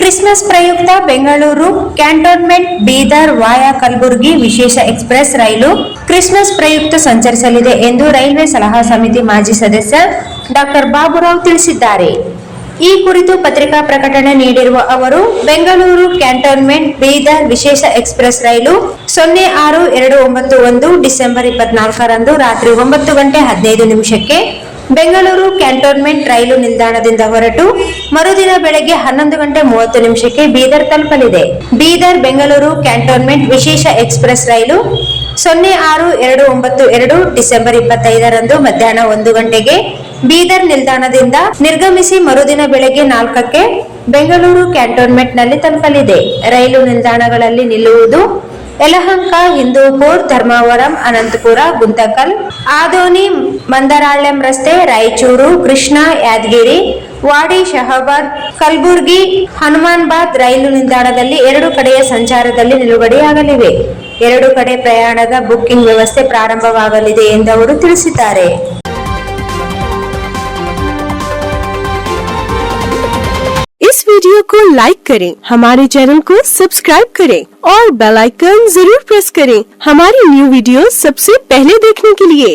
Christmas ಪ್ರಯುಕ್ತ Bengaluru cantonment Bidar ವಾಯಾ Kalaburagi ವಿಶೇಷ express ರೈಲು Christmas ಪ್ರಯುಕ್ತ ಸಂಚರಿಸಲಿದೆ ಎಂದು ರೈಲ್ವೆ ಸಲಹಾ ಸಮಿತಿ ಮಾಜಿ ಸದಸ್ಯ ಡಾಕ್ಟರ್ ಬಾಬುರಾವ್ ತಿಳಿಸಿದ್ದಾರೆ. ಈ ಕುರಿತು ಪತ್ರಿಕಾ ಪ್ರಕಟಣೆ ನೀಡಿರುವ ಅವರು, ಬೆಂಗಳೂರು ಕ್ಯಾಂಟೋನ್ಮೆಂಟ್ ಬೀದರ್ ವಿಶೇಷ ಎಕ್ಸ್ಪ್ರೆಸ್ ರೈಲು 06-291 ಡಿಸೆಂಬರ್ 24ರಂದು ರಾತ್ರಿ 9:15 ಬೆಂಗಳೂರು ಕ್ಯಾಂಟೋನ್ಮೆಂಟ್ ರೈಲು ನಿಲ್ದಾಣದಿಂದ ಹೊರಟು ಮರುದಿನ ಬೆಳಗ್ಗೆ 11:30 ಬೀದರ್ ತಲುಪಲಿದೆ. ಬೀದರ್ ಬೆಂಗಳೂರು ಕ್ಯಾಂಟೋನ್ಮೆಂಟ್ ವಿಶೇಷ ಎಕ್ಸ್ಪ್ರೆಸ್ ರೈಲು 06-292 ಡಿಸೆಂಬರ್ 25ರಂದು ಮಧ್ಯಾಹ್ನ 1 ಗಂಟೆಗೆ ಬೀದರ್ ನಿಲ್ದಾಣದಿಂದ ನಿರ್ಗಮಿಸಿ ಮರುದಿನ ಬೆಳಗ್ಗೆ 4ಕ್ಕೆ ಬೆಂಗಳೂರು ಕ್ಯಾಂಟೋನ್ಮೆಂಟ್ ನಲ್ಲಿ ತಲುಪಲಿದೆ. ರೈಲು ನಿಲ್ದಾಣಗಳಲ್ಲಿ ನಿಲ್ಲುವುದು ಯಲಹಂಕ, ಹಿಂದೂಪುರ, ಧರ್ಮಾವರಂ, ಅನಂತಪುರ, ಗುಂತಕಲ್, ಆದೋನಿ, ಮಂದರಾಳ್ಯಂ ರಸ್ತೆ, ರಾಯಚೂರು, ಕೃಷ್ಣ, ಯಾದಗಿರಿ, ವಾಡಿ, ಶಹಾಬಾದ್, ಕಲಬುರ್ಗಿ, ಹನುಮಾನ್ಬಾದ್ ರೈಲು ನಿಲ್ದಾಣದಲ್ಲಿ 2 ಕಡೆಯ ಸಂಚಾರದಲ್ಲಿ ನಿಲುಗಡೆಯಾಗಲಿವೆ. 2 ಕಡೆ ಪ್ರಯಾಣದ ಬುಕ್ಕಿಂಗ್ ವ್ಯವಸ್ಥೆ ಪ್ರಾರಂಭವಾಗಲಿದೆ ಎಂದು ಅವರು ತಿಳಿಸಿದ್ದಾರೆ. इस वीडियो को लाइक करें, हमारे चैनल को सब्सक्राइब करें और बेल आइकन जरूर प्रेस करें हमारी न्यू वीडियो सबसे पहले देखने के लिए।